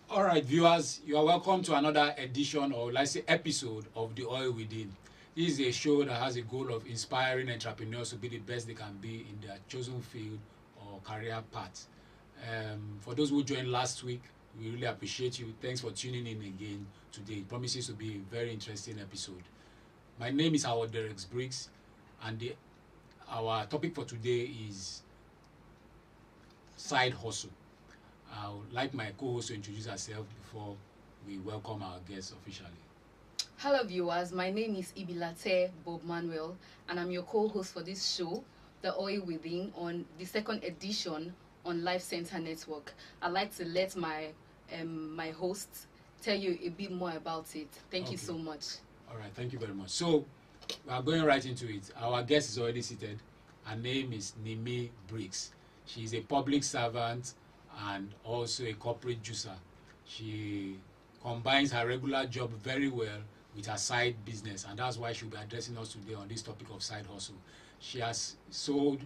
All right, viewers, you are welcome to another edition, or let's say episode, of The Oil Within. This is a show that has a goal of inspiring entrepreneurs to be the best they can be in their chosen field or career path. For those who joined last week, we really appreciate you. Thanks for tuning in again today. It promises to be a very interesting episode. My name is Howard Derek Briggs, and our topic for today is side hustle. I would like my co-host to introduce herself before we welcome our guest officially. Hello viewers, my name is Ibilate Bob Manuel and I'm your co-host for this show, The Oil Within, on the second edition on Life Center Network. I'd like to let my hosts tell you a bit more about it. Thank you so much. All right, thank you very much. So we are going right into it. Our guest is already seated. Her name is Nimi Briggs. She is a public servant and also a corporate juicer. She combines her regular job very well with her side business, and that's why she'll be addressing us today on this topic of side hustle. She has sold,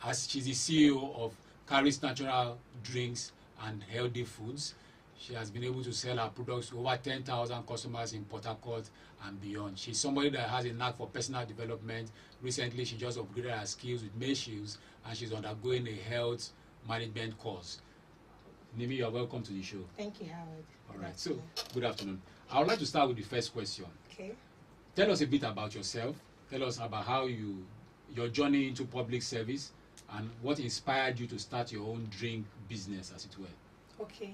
as she's the CEO of Caris Natural Drinks and Healthy Foods. She has been able to sell her products to over 10,000 customers in Port Harcourt and beyond. She's somebody that has a knack for personal development. Recently, she just upgraded her skills with May Shields, and she's undergoing a health management course. Nimi, you are welcome to the show. Thank you, Howard. All right, so good afternoon. I would like to start with the first question. Okay. Tell us a bit about yourself. Tell us about how your journey into public service and what inspired you to start your own drink business, as it were. Okay,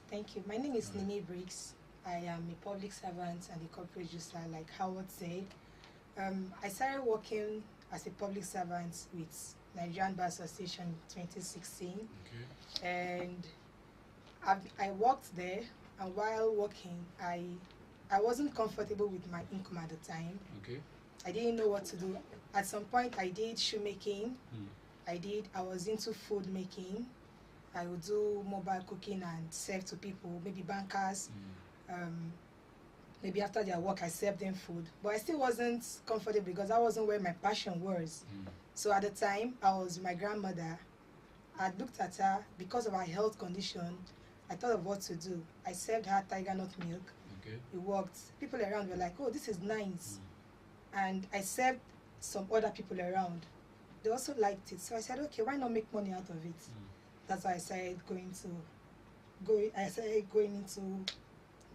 thank you. My name is Nimi Briggs. I am a public servant and a corporate juicer, like Howard said. I started working as a public servant with Nigerian Bar Association in 2016. Okay. And I worked there, and while working, I wasn't comfortable with my income at the time. Okay. I didn't know what to do. At some point, I did shoemaking. I was into food making. I would do mobile cooking and serve to people, maybe bankers. Maybe after their work, I served them food. But I still wasn't comfortable because that wasn't where my passion was. So at the time, I was with my grandmother. I looked at her. Because of her health condition, I thought of what to do. I served her tiger nut milk. Okay. It worked. People around were like, oh, this is nice. And I served some other people around. They also liked it. So I said, okay, why not make money out of it? That's why I started going into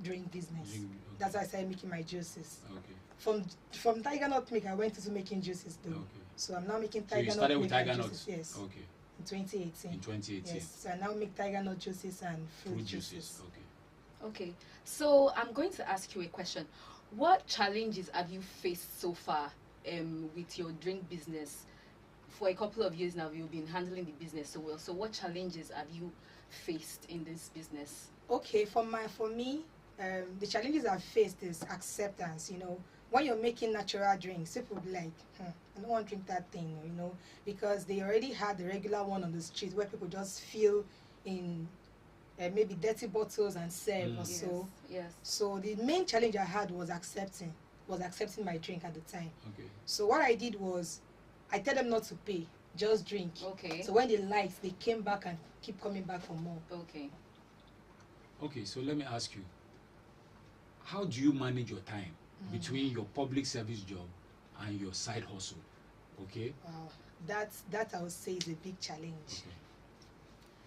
drink business. Okay. That's why I started making my juices. Okay. From tiger nut milk, I went into making juices though. Okay. So I'm now making So you tiger started nut with milk tiger and nuts. juices. Yes. Okay. In 2018. In 2018. Yes. So I now make tiger nut juices and fruit juices. Okay. Okay, so I'm going to ask you a question. What challenges have you faced so far with your drink business? For a couple of years now, you've been handling the business so well. So what challenges have you faced in this business? Okay, for me, the challenges I've faced is acceptance. When you're making natural drinks, people will be like, I don't want to drink that thing, because they already had the regular one on the street where people just fill in maybe dirty bottles and serve or so. Yes. So the main challenge I had was accepting my drink at the time. Okay. So what I did was, I tell them not to pay, just drink. Okay. So when they liked, they came back and keep coming back for more. Okay. Okay, so let me ask you, how do you manage your time between your public service job and your side hustle? Okay. Wow, that I would say is a big challenge. Okay.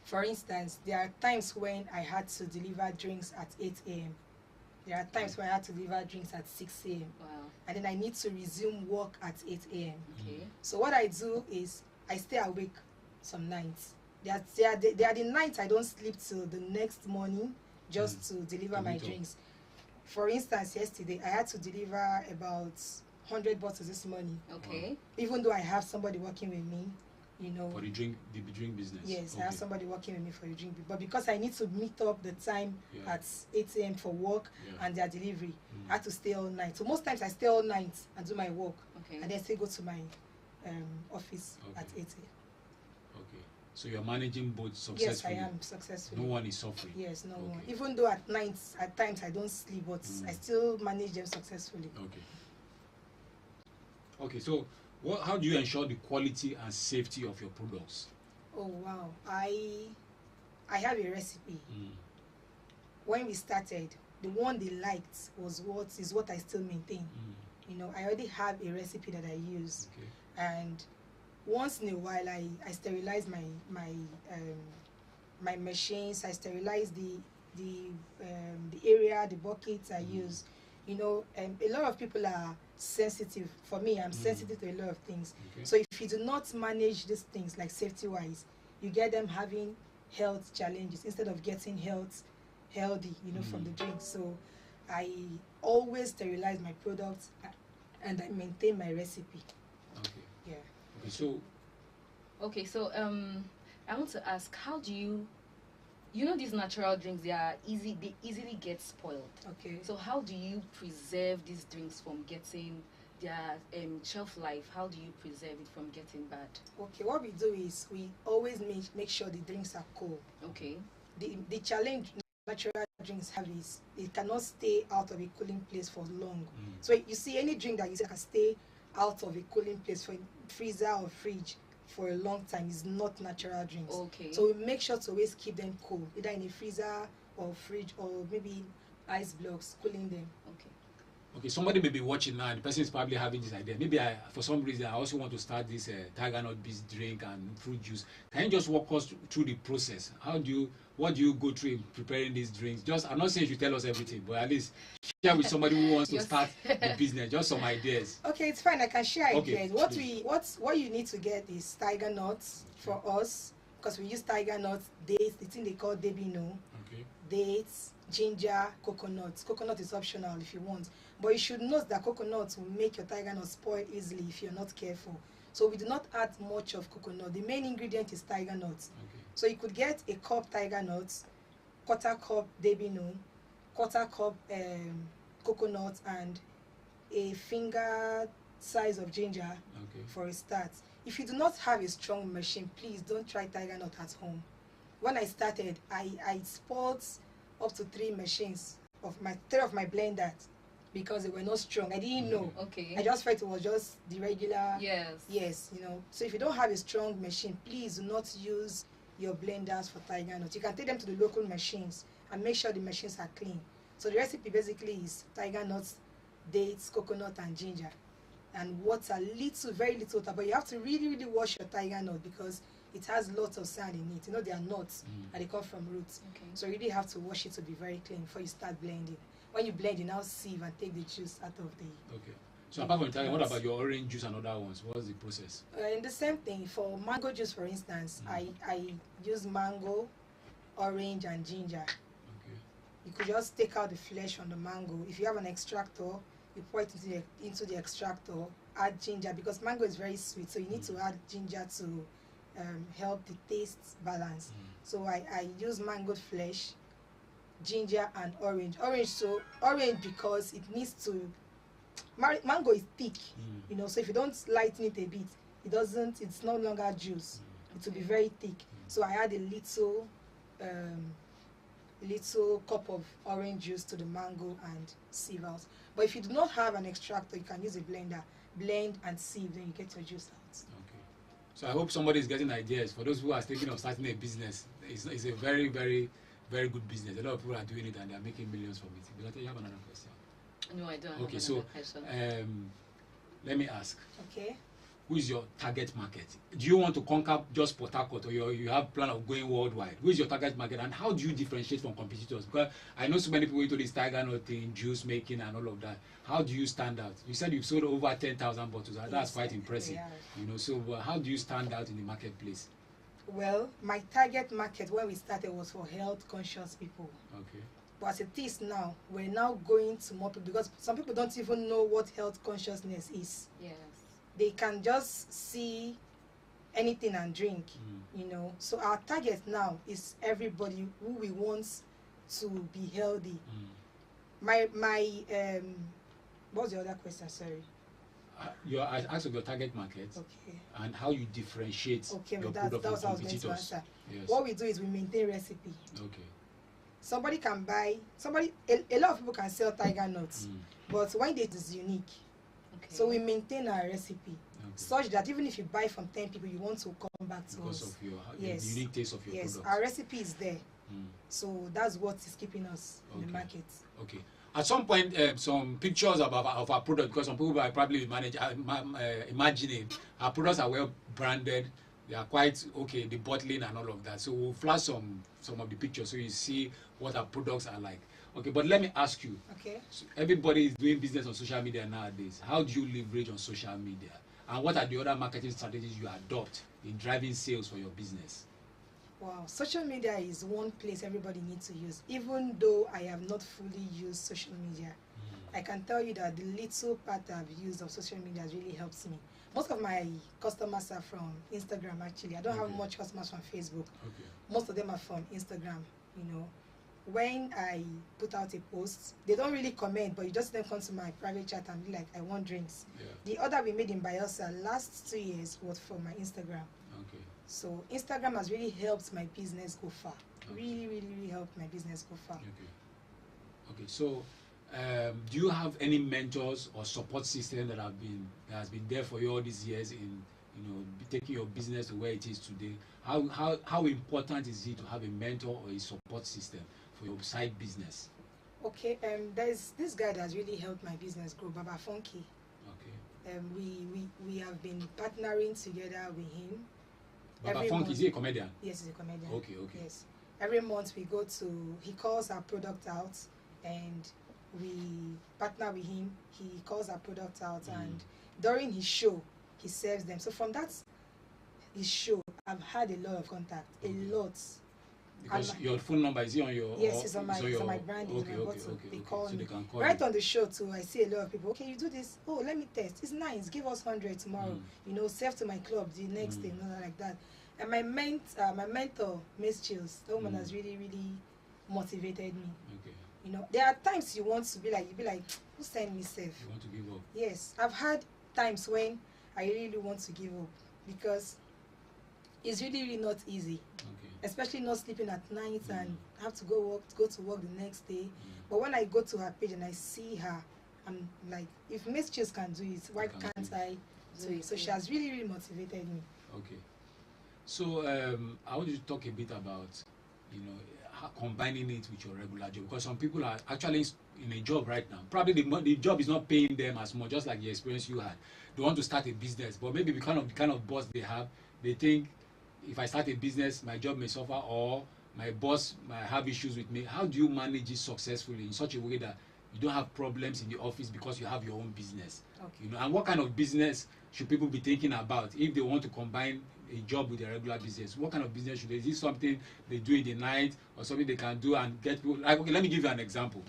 For instance, there are times when I had to deliver drinks at 8 a.m. There are times when I had to deliver drinks at 6 a.m. Wow. And then I need to resume work at 8 a.m. Okay. So what I do is I stay awake some nights. There are the nights I don't sleep till the next morning just to deliver my drinks. For instance, yesterday I had to deliver about 100 bottles this morning. Okay. Even though I have somebody working with me, For the drink business. Yes, I have somebody working with me for the drink. But because I need to meet up the time at 8 a.m. for work and their delivery, I have to stay all night. So most times I stay all night and do my work. Okay. And then still go to my office at 8 a.m. Okay. So you're managing both successfully? Yes, I am successfully. No one is suffering? Yes, no one. Even though at times I don't sleep, but I still manage them successfully. Okay. Okay, so how do you ensure the quality and safety of your products? Oh wow, I have a recipe. when we started, the one they liked was what I still maintain. You know, I already have a recipe that I use, and once in a while I sterilize my machines. I sterilize the area, the buckets I use. You know, a lot of people are sensitive. For me, I'm sensitive to a lot of things. So if you do not manage these things, like safety wise, you get them having health challenges instead of getting healthy, you know, from the drink. So I always sterilize my products and I maintain my recipe. Yeah. So I want to ask, how do you know these natural drinks, they easily get spoiled. So how do you preserve these drinks from getting their shelf life? How do you preserve it from getting bad? What we do is we always make sure the drinks are cold. The challenge natural drinks have is it cannot stay out of a cooling place for long. So you see, any drink that you say can stay out of a cooling place, for freezer or fridge, for a long time is not natural drinks. So we make sure to always keep them cool, either in a freezer or fridge, or maybe ice blocks, cooling them. Okay, somebody may be watching now, and the person is probably having this idea. Maybe for some reason, I also want to start this tiger nut beast drink and fruit juice. Can you just walk us through the process? What do you go through in preparing these drinks? I'm not saying you tell us everything, but at least share with somebody who wants to start the business, just some ideas. Okay, it's fine. I can share ideas. What you need to get is tiger nuts for us, because we use tiger nuts, dates, the thing they call debino, dates, ginger, coconuts. Coconut is optional if you want, but you should note that coconuts will make your tiger nut spoil easily if you're not careful. So we do not add much of coconut. The main ingredient is tiger nuts. So you could get a cup tiger nuts, quarter cup debino, quarter cup coconut, and a finger size of ginger for a start. If you do not have a strong machine, please don't try tiger nut at home. When I started, I spoiled up to 3 machines of my blenders because they were not strong. I didn't know. I just felt it was just the regular. Yes, you know. So if you don't have a strong machine, please do not use your blenders for tiger nuts. You can take them to the local machines and make sure the machines are clean. So the recipe basically is tiger nuts, dates, coconut, and ginger, and water, very little water. But you have to really wash your tiger nut because it has lots of sand in it. You know, they are nuts and they come from roots. So you really have to wash it to be very clean before you start blending. When you blend, you now sieve and take the juice out of the. So apart from tiger, what about your orange juice and other ones? What's the process? In the same thing, for mango juice, for instance, I use mango, orange, and ginger. You could just take out the flesh on the mango. If you have an extractor, you pour it into the extractor. Add ginger because mango is very sweet, so you need to add ginger to help the taste balance. So I use mango flesh, ginger, and orange. Orange because it needs to. Mango is thick, you know. So if you don't lighten it a bit, it's no longer juice. It will be very thick. So I add a little cup of orange juice to the mango and sieve out. But if you do not have an extractor, you can use a blender, blend and sieve, then you get your juice out. So I hope somebody is getting ideas. For those who are thinking of starting a business, it's a very, very, very good business. A lot of people are doing it and they are making millions from it. But you have another question? No, I don't. Okay, so let me ask. Who is your target market? Do you want to conquer just Port Harcourt, or you have plan of going worldwide? Who is your target market, and how do you differentiate from competitors? Because I know so many people into this tiger nut thing, juice making, and all of that. How do you stand out? You said you've sold over 10,000 bottles. That's quite impressive. You know, so how do you stand out in the marketplace? Well, my target market when we started was for health conscious people. But as it is now, we're now going to more people because some people don't even know what health consciousness is. They can just see anything and drink, you know. So our target now is everybody who we want to be healthy. My what's the other question? Sorry. I asked of your target market and how you differentiate your product from competitors. What we do is we maintain recipe. Somebody can buy, a lot of people can sell tiger nuts, but when it is unique. So we maintain our recipe such that even if you buy from 10 people, you want to come back to us. Because of the unique taste of your product. Our recipe is there. So that's what is keeping us in the market. Okay. At some point, some pictures of our product, because some people are probably imagining our products are well branded. They are quite okay, the bottling and all of that. So we'll flash some of the pictures so you see what our products are like. Okay, but let me ask you. Okay. So everybody is doing business on social media nowadays. How do you leverage on social media? And what are the other marketing strategies you adopt in driving sales for your business? Wow, social media is one place everybody needs to use. Even though I have not fully used social media, I can tell you that the little part I've used of social media has really helped me. Most of my customers are from Instagram, actually. I don't have much customers from Facebook. Most of them are from Instagram, you know. When I put out a post, they don't really comment, but you just then come to my private chat and be like, I want drinks. The order we made in Bielsa last 2 years was from my Instagram. So Instagram has really helped my business go far. Really helped my business go far. Okay. So do you have any mentors or support system that has been there for you all these years in taking your business to where it is today? How important is it to have a mentor or a support system for your side business? Okay, there's this guy that has really helped my business grow, Baba Funky. Okay. We have been partnering together with him. Baba Funky, is he a comedian? Yes, he's a comedian. Okay. Yes. Every month we go to, he calls our product out and we partner with him. He calls our product out and during his show, he serves them. So from his show, I've had a lot of contact, a lot. Because your phone number, is on your... Yes, it's on my brand. Okay. They call so me. they can call right you. on the show too, I see a lot of people, okay, you do this, oh, let me test. It's nice, give us 100 tomorrow. Serve to my club the next day, like that. And my mentor, Miss Chills, the woman has really motivated me. Okay. There are times you want to be like, who sent me safe? You want to give up? Yes, I've had times when I really want to give up because it's really not easy. Especially not sleeping at night and have to go to work the next day. But when I go to her page and I see her, I'm like, if Miss Chills can do it, why can't I do it? So she has really motivated me. Okay. So I want you to talk a bit about, combining it with your regular job, because some people are actually in a job right now. Probably the job is not paying them as much, just like the experience you had. They want to start a business, but maybe because of the kind of boss they have, they think if I start a business, my job may suffer, or my boss might have issues with me. How do you manage it successfully in such a way that you don't have problems in the office because you have your own business? Okay. And what kind of business should people be thinking about if they want to combine a job with a regular business? What kind of business should they? Is this something they do in the night or something they can do and get people? Like, okay, let me give you an example.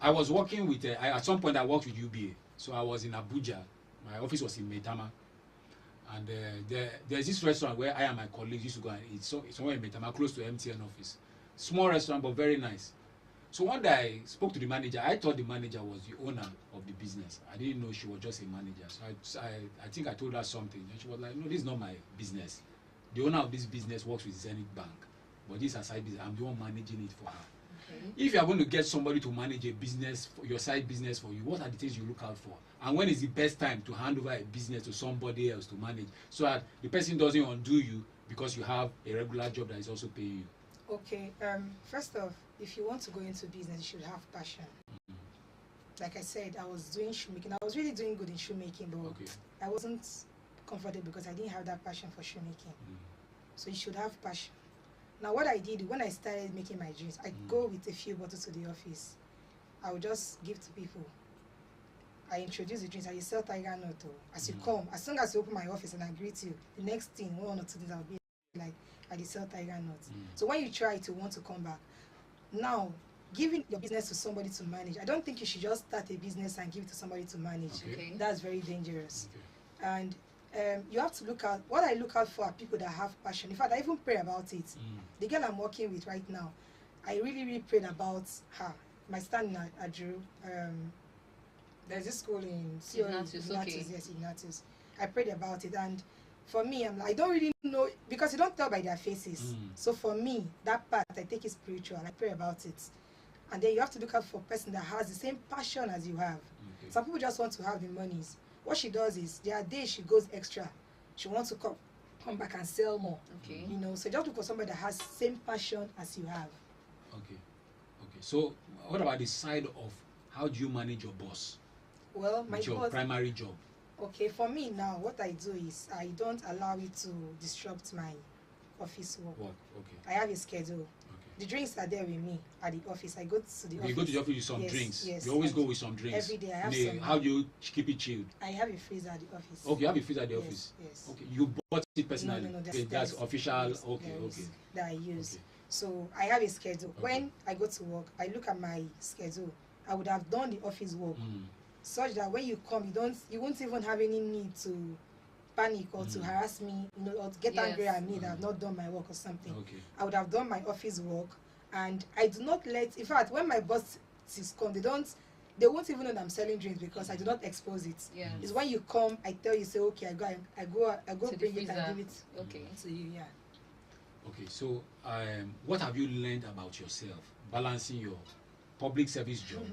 I was working with at some point I worked with UBA, so I was in Abuja. My office was in Maitama, and there's this restaurant where I and my colleagues used to go and eat. So it's somewhere in Maitama, close to MTN office. Small restaurant, but very nice. So one day I spoke to the manager. I thought the manager was the owner of the business. I didn't know she was just a manager. So I think I told her something. And she was like, no, this is not my business. The owner of this business works with Zenith Bank. But this is a side business. I'm the one managing it for her. Okay. If you are going to get somebody to manage a business, your side business for you, what are the things you look out for? And when is the best time to hand over a business to somebody else to manage, so that the person doesn't undo you because you have a regular job that is also paying you? Okay, first off, if you want to go into business, you should have passion. Like I said, I was doing shoemaking. I was really doing good in shoemaking, but I wasn't comfortable because I didn't have that passion for shoemaking. So you should have passion. Now, what I did when I started making my drinks, I go with a few bottles to the office. I would just give to people. I introduce the drinks. I sell Tiger Nut. As you come, as soon as you open my office and I greet you, the next thing, 1 or 2 things, I'll be like, I sell Tiger Nuts. So when you try to want to come back, now giving your business to somebody to manage, I don't think you should just start a business and give it to somebody to manage. Okay. That's very dangerous. And you have to look at, what I look out for are people that have passion. In fact, I even pray about it. The girl I'm working with right now, I really prayed about her. My stand at Drew, there's this school in Ignatius. Yes, Ignatius. I prayed about it, and for me, I'm like, I don't really know, because you don't tell by their faces. So for me, that part, I take it spiritual. I pray about it. And then you have to look out for a person that has the same passion as you have. Some people just want to have the monies. What she does is, there are days she goes extra. She wants to come come back and sell more. Okay. You know, so just look for somebody that has same passion as you have. Okay. Okay. So what about the side of how do you manage your boss? Well, my With your boss. primary job. Okay, for me now, what I do is I don't allow it to disrupt my office work. What? Okay. I have a schedule. Okay. The drinks are there with me at the office. I go to the Okay, office. you go to the office with some Yes, drinks. yes, You always I go do. with some drinks. Every day I have Nay, some. how do you keep it chilled? I have a freezer at the office. Okay, you have a freezer at the Yes, office. yes. Okay, you bought it personally. No, Okay, that's there's- official. yes, Okay, there is okay. that I use. Okay. So I have a schedule. Okay. When I go to work, I look at my schedule. I would have done the office work such that when you come, you won't even have any need to panic or to harass me, you know, or to get angry at me that I've not done my work or something. Okay. I would have done my office work, and I do not let. In fact, when my bosses come, they won't even know that I'm selling drinks because I do not expose it. Yeah. It's when you come, I tell you, say, okay, I go To the bring it freezer. and give it Okay. to you. Yeah. Okay, so what have you learned about yourself, balancing your public service job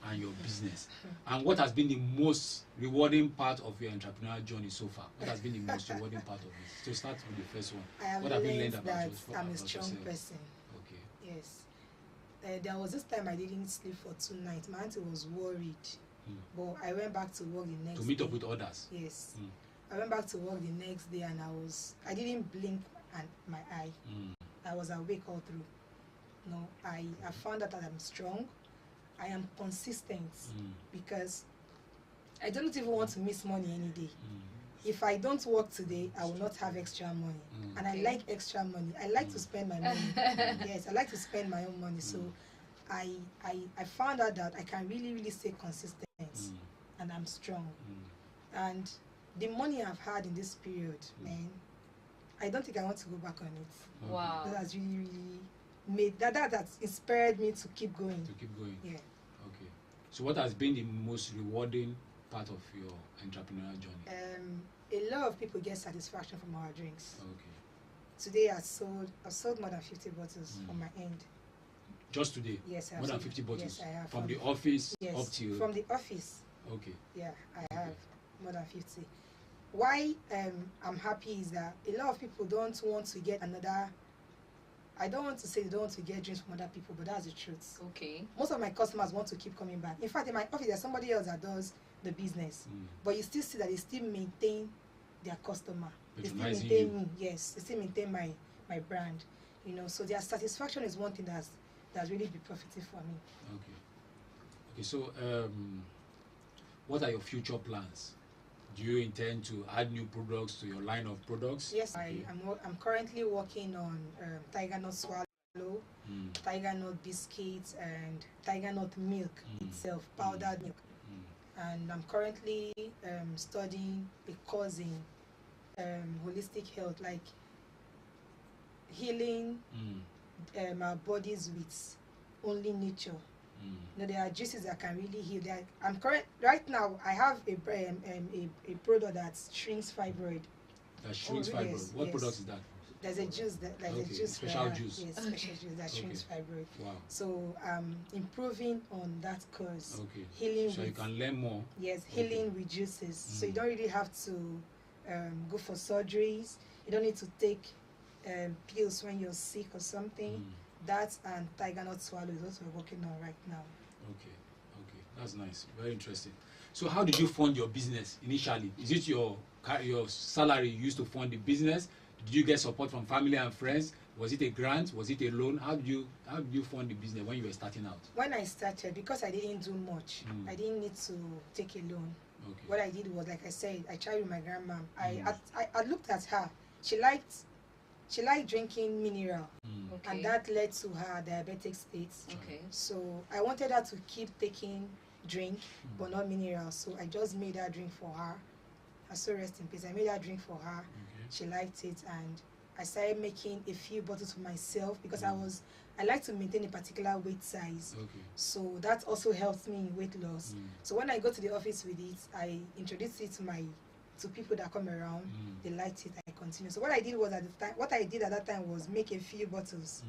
and your business? And what has been the most rewarding part of your entrepreneurial journey so far? What has been the most rewarding part of it? To start with the first one, I have what have you learned learned about that yourself? I'm a about strong yourself? person. Okay. Yes. There was this time I didn't sleep for 2 nights. My auntie was worried, but I went back to work the next To meet day. up with others. Yes. I went back to work the next day and I didn't blink my eye. I was awake all through. No, I found out that I'm strong. I am consistent because I don't even want to miss money any day. If I don't work today, I will not have extra money. And I like extra money. I like to spend my money. Yes, I like to spend my own money. So I found out that I can really, really stay consistent and I'm strong. And the money I've had in this period, man, I don't think I want to go back on it. Wow. That has really, really made that inspired me to keep going. To keep going. Yeah. Okay. So what has been the most rewarding part of your entrepreneurial journey? A lot of people get satisfaction from our drinks. Okay. Today I've sold more than 50 bottles on my end. Just today? Yes, I have more than sold- 50 bottles? Yes, I have. From the office yes, up till... from the office. Okay. Yeah, I have more than 50. Why I'm happy is that a lot of people don't want to get another. I don't want to say they don't want to get drinks from other people, but that's the truth. Okay. Most of my customers want to keep coming back. In fact, in my office, there's somebody else that does the business, but you still see that they still maintain their customer. They still Patronizing maintain you. me. Yes, they still maintain my brand. You know, so their satisfaction is one thing that's really been profiting for me. Okay. Okay, so what are your future plans? Do you intend to add new products to your line of products? Yes, Okay. I'm currently working on tiger nut swallow, tiger nut biscuits, and tiger nut milk itself, powdered milk. And I'm currently studying a course in holistic health, like healing our bodies with only nature. You know, there are juices that can really heal. Right now. I have a product that shrinks fibroid. That shrinks Oh, fibroid. yes, What yes. product is that? There's a juice there's Okay, a juice special that, juice. Yes, special juice that shrinks fibroid. Wow. So I'm improving on that course. Okay. Healing So with, you can learn more. yes, healing with juices. So you don't really have to go for surgeries. You don't need to take pills when you're sick or something. That and tiger nut swallow is what we're working on right now. Okay. Okay. That's nice. Very interesting. So how did you fund your business initially? Is it your salary you used to fund the business? Did you get support from family and friends? Was it a grant? Was it a loan? How did you fund the business when you were starting out? When I started, because I didn't do much, I didn't need to take a loan. Okay. What I did was, like I said, I tried with my grandma. I looked at her. She liked drinking mineral, Okay. and that led to her diabetic state. Okay. So I wanted her to keep taking drink, but not mineral. So I just made her drink for her. I so rest in peace. I made her drink for her. Okay. She liked it, and I started making a few bottles for myself because I like to maintain a particular weight size. Okay. So that also helps me in weight loss. So when I go to the office with it, I introduce it to people that come around. They liked it. I continue. So what I did at that time was make a few bottles.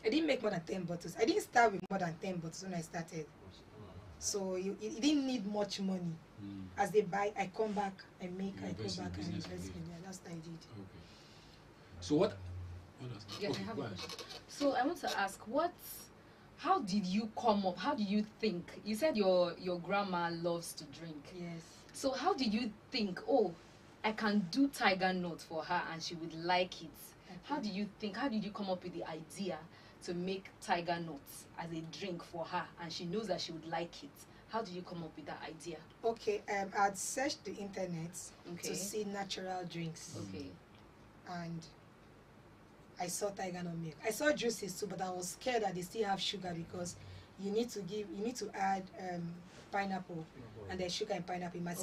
I didn't make more than 10 bottles. I didn't start with more than 10 bottles when I started. So you didn't need much money. As they buy, I come back, I make, I go back and invest in it. That's what I did. Okay. So what? Yeah, Okay, I have go a ahead. question. So I want to ask, how did you come up? How did you think? You said your grandma loves to drink. Yes. So how did you think? Oh, I can do tiger nut for her and she would like it. Okay. How did you think? How did you come up with the idea to make tiger nuts as a drink for her and she knows that she would like it? How did you come up with that idea? Okay, I'd searched the internet Okay. to see natural drinks. Okay. And I saw tiger nut milk. I saw juices too, but I was scared that they still have sugar because you need to add pineapple, and there's sugar in pineapple. It might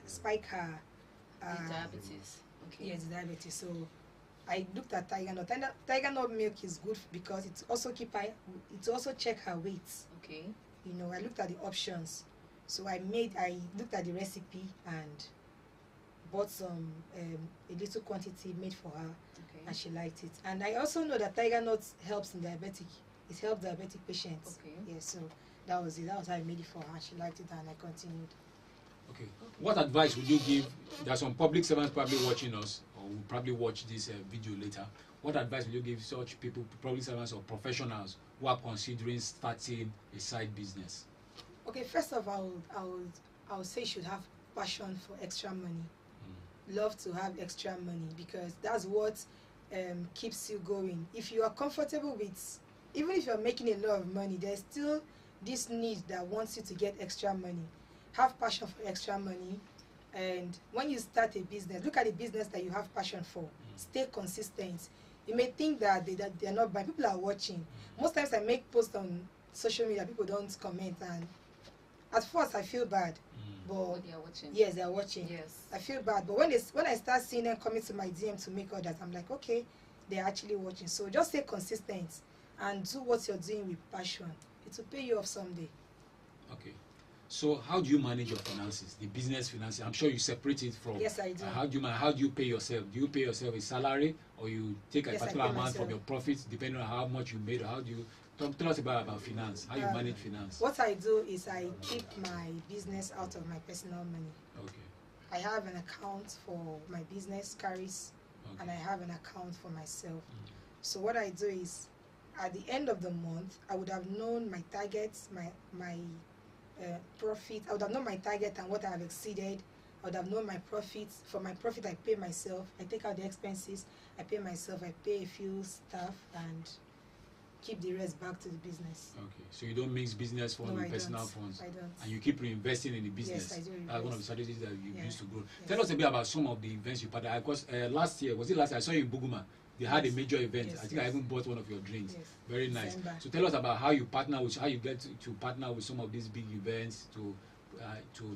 spike her Diabetes. Okay. yes, diabetes. So I looked at tiger nut. Tiger nut milk is good because it also check her weight. Okay. You know, I looked at the options. So I looked at the recipe and bought some a little quantity made for her, Okay. and she liked it. And I also know that tiger nut helps in diabetic. It helps diabetic patients. Okay. Yeah, so that was it. That was how I made it for her. She liked it, and I continued. Okay. What advice would you give? There are some public servants probably watching us, or will probably watch this video later. What advice would you give such people, public servants or professionals, who are considering starting a side business? Okay, first of all, I would say you should have passion for extra money. Love to have extra money because that's what keeps you going. If you are comfortable with, even if you're making a lot of money, there's still this need that wants you to get extra money. Have passion for extra money, and when you start a business, look at the business that you have passion for. Stay consistent. You may think that they're not buying. People are watching. Most times I make posts on social media, people don't comment, and at first I feel bad. But Oh, they are watching. yes, they are watching. Yes. I feel bad, but when I start seeing them coming to my DM to make orders, I'm like, okay, they're actually watching. So just stay consistent and do what you're doing with passion. It will pay you off someday. Okay. So how do you manage your finances, the business finances? I'm sure you separate it from. Yes, I do. How do you pay yourself? Do you pay yourself a salary, or you take a Yes, I particular pay amount myself. from your profits, depending on how much you made? Or how do you tell us about finance? How you manage finance? What I do is I keep my business out of my personal money. Okay. I have an account for my business, Caris, Okay. and I have an account for myself. So what I do is, at the end of the month, I would have known my targets, my profit. I would have known my target and what I have exceeded. I would have known my profits. For my profit, I pay myself. I take out the expenses. I pay myself. I pay a few staff and keep the rest back to the business. Okay. So you don't mix business funds No, with I personal don't. funds, I don't. and you keep reinvesting in the business. Yes, I do That's one of the invest. strategies that you Yeah. use to grow. Yes. Tell us a bit about some of the events you participated. Because last year, was it last year? I saw you in Buguma. They had a Yes. major event. Yes, I think I yes. even bought one of your drinks. Yes. Very nice. December. So tell us about how you get to partner with some of these big events to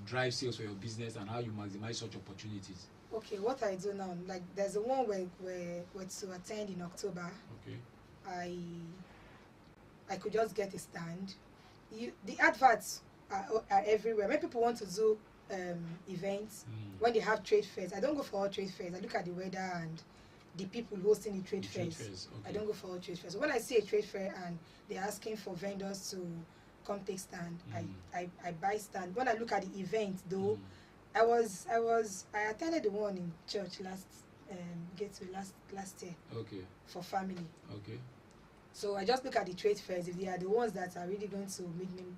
drive sales for your business, and how you maximize such opportunities. Okay, what I do now, like there's the one we're to attend in October. Okay. I could just get a stand. The adverts are everywhere. When people want to do events, when they have trade fairs, I don't go for all trade fairs. I look at the weather and the people hosting the trade fairs. Okay. I don't go for all trade fairs. So when I see a trade fair and they're asking for vendors to come take stand, I buy stand. When I look at the event though, I attended the one in church last year Okay. for family. Okay. So I just look at the trade fairs. If they are the ones that are really going to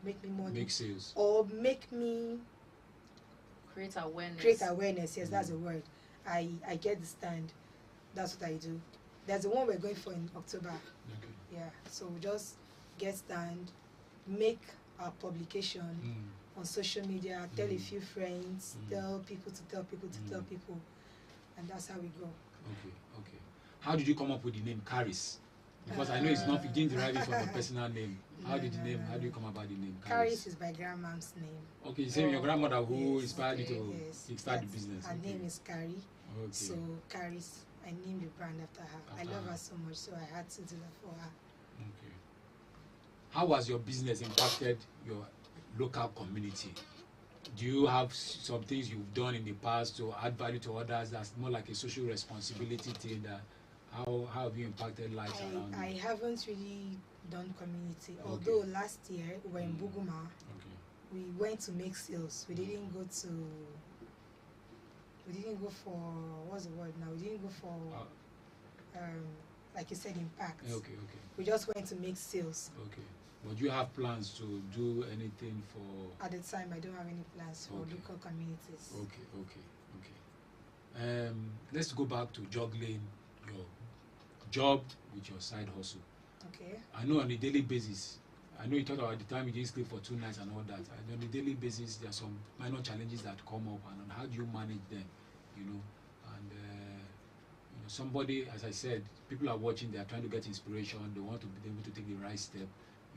make me money, Make sales. or make me Create awareness. Yes, that's the word. I get the stand. That's what I do. There's the one we're going for in October. Okay. Yeah. So we just get stand, make our publication on social media, tell a few friends, tell people to tell people to tell people, and that's how we go. Okay. How did you come up with the name Caris? Because I know it's not, you didn't derive it from your personal name. How do you come about the name Caris is my grandma's name. Okay, you say your grandmother who yes, inspired you to start the yes. business. Her Okay. name is Carrie. Okay. So Caris, I named the brand after her. I love her so much, so I had to do that for her. Okay. How has your business impacted your local community? Do you have some things you've done in the past to add value to others that's more like a social responsibility thing? That how have you impacted lives around you? I haven't really done community. Okay. Although last year we were in Buguma, Okay. we went to make sales. We didn't go to. We didn't go for what's the word now? We didn't go for like you said, impact. Okay. We just went to make sales. Okay. But you have plans to do anything for? At the time, I don't have any plans for Okay. local communities. Okay. Let's go back to juggling your job with your side hustle. Okay. I know on a daily basis, I know you talked about the time you didn't sleep for 2 nights and all that. And on a daily basis, there are some minor challenges that come up, and on how do you manage them, you know? And you know, somebody, as I said, people are watching. They are trying to get inspiration. They want to be able to take the right step.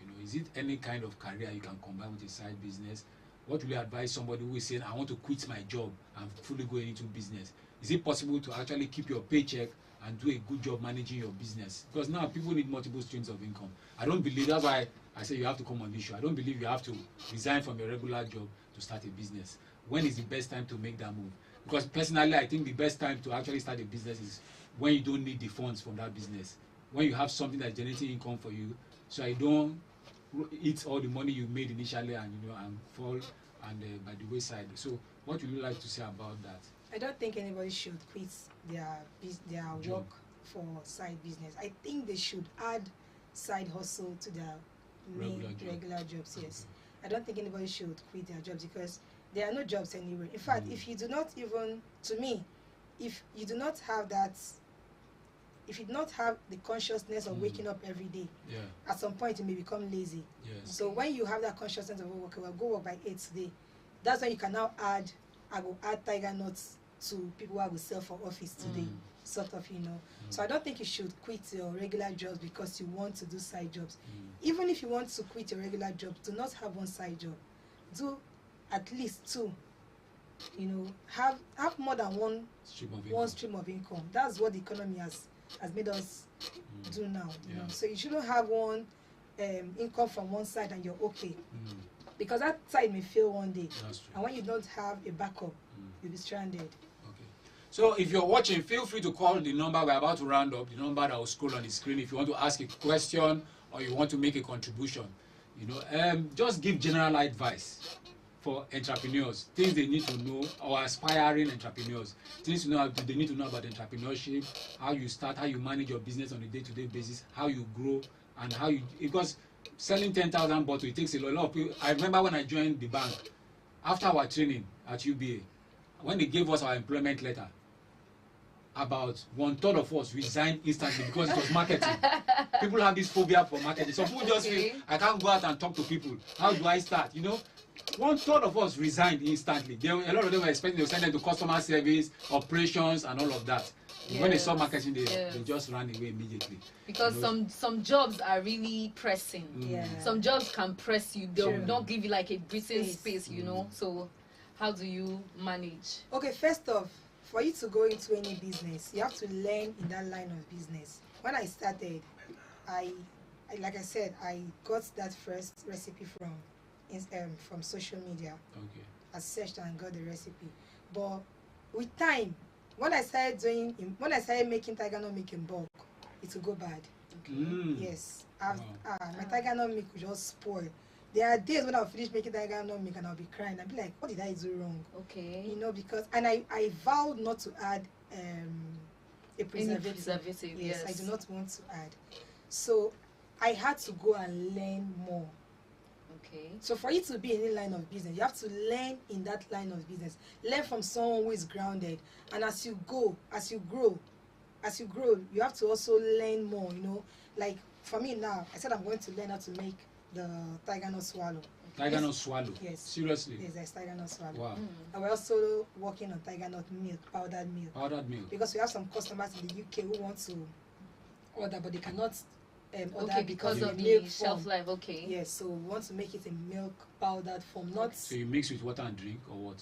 You know, is it any kind of career you can combine with a side business? What will you advise somebody who is saying, "I want to quit my job and fully go into business"? Is it possible to actually keep your paycheck and do a good job managing your business? Because now people need multiple streams of income. I don't believe, that's why I say you have to come on this show. I don't believe you have to resign from your regular job to start a business. When is the best time to make that move? Because personally, I think the best time to actually start a business is when you don't need the funds from that business. When you have something that's generating income for you, so you don't eat all the money you made initially and fall and by the wayside. So what would you like to say about that? I don't think anybody should quit their Job. work for side business. I think they should add side hustle to their main regular jobs. Yes, I don't think anybody should quit their jobs because there are no jobs anywhere. In fact, if you do not even, to me, if you do not have that, if you do not have the consciousness of waking up every day, at some point you may become lazy. Yes. So when you have that consciousness of okay, well, go work by 8 today, that's when you can now add. I will add tiger nuts to people who I will sell for office today, sort of, you know. So I don't think you should quit your regular jobs because you want to do side jobs. Even if you want to quit your regular job, do not have one side job. Do at least 2. You know, have more than one stream of income. That's what the economy has made us do now. You know? So you shouldn't have one income from one side and you're okay. Because that side may fail one day. That's true. And when you don't have a backup, you'll be stranded. Okay. So if you're watching, feel free to call the number. We're about to round up. The number that will scroll on the screen. If you want to ask a question or you want to make a contribution, you know, just give general advice for entrepreneurs, things they need to know, or aspiring entrepreneurs, things to know. They need to know about entrepreneurship, how you start, how you manage your business on a day-to-day basis, how you grow, and how you, because selling 10,000 bottles, it takes a lot of people. I remember when I joined the bank, after our training at UBA, when they gave us our employment letter, about 1/3 of us resigned instantly because it was marketing. People have this phobia for marketing. Some people just feel, I can't go out and talk to people. How do I start? You know, 1/3 of us resigned instantly. A lot of them were expecting to send them to customer service, operations, and all of that. When they saw marketing, they just ran away immediately. Because some jobs are really pressing. Some jobs can press you. They'll not give you like a breathing space, you know. So how do you manage? Okay, first off, for you to go into any business, you have to learn in that line of business. When I started, I like I said, I got that first recipe from social media. Okay. I searched and got the recipe. But with time, when I started making tiger nut milk in bulk, it will go bad. Yes. My tiger nut milk will just spoil. There are days when I'll finish making tiger nut milk and I'll be crying. I'll be like, what did I do wrong? Okay. You know, because I vowed not to add a preservative. Yes, I do not want to add. So I had to go and learn more. Okay. So for you to be in any line of business, you have to learn in that line of business. Learn from someone who is grounded. And as you grow, you have to also learn more, you know. Like for me now, I said I'm going to learn how to make the tiger nut swallow. Tiger nut swallow? Yes. Seriously? Yes, there's tiger nut swallow. Wow. And we're also working on tiger nut milk, powdered milk. Powdered milk. Because we have some customers in the UK who want to order, but they cannot order okay, because of the shelf life. Okay. Yes, so we want to make it in milk powdered form, not. So you mix with water and drink, or what?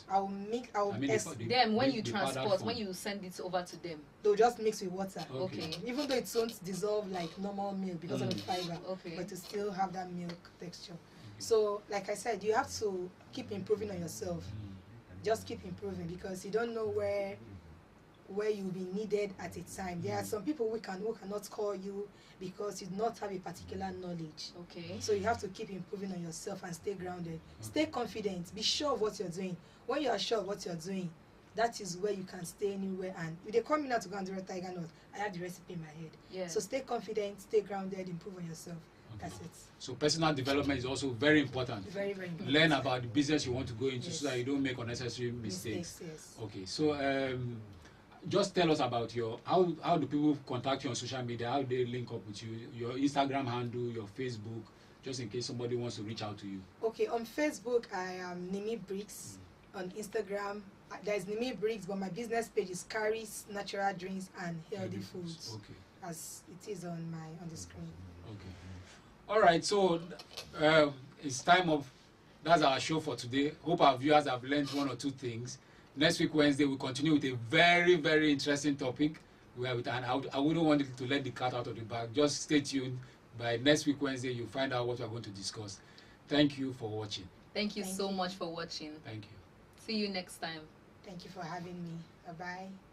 Them when you transport, when you send it over to them, they'll just mix with water. Okay. Even though it won't dissolve like normal milk because of the fiber, okay, but to still have that milk texture. Okay. So, like I said, you have to keep improving on yourself. Just keep improving because you don't know where you'll be needed at a time. There are some people who cannot call you because you do not have a particular knowledge. Okay. So you have to keep improving on yourself and stay grounded. Stay confident. Be sure of what you're doing. When you are sure of what you're doing, that is where you can stay anywhere. And if they call me now to go and do a tiger nut, I have the recipe in my head. Yeah. So stay confident, stay grounded, improve on yourself. Okay. That's it. So personal development is also very important. Very, very important. Learn about the business you want to go into, Yes. so that you don't make unnecessary mistakes. Yes. Okay, so just tell us about how do people contact you on social media? How do they link up with you? Your Instagram handle, your Facebook, just in case somebody wants to reach out to you. Okay, on Facebook I am Nimi Bricks. On Instagram there's Nimi Bricks, but my business page is Carrie's Natural Drinks and Healthy Foods. Okay. As it is on the screen. Okay. All right. So it's time of. That's our show for today. Hope our viewers have learned one or two things. Next week Wednesday we'll continue with a very, very interesting topic. I wouldn't want to let the cat out of the bag. Just stay tuned. By next week Wednesday you'll find out what we're going to discuss. Thank you for watching. Thank you so much for watching. Thank you. See you next time. Thank you for having me. Bye-bye.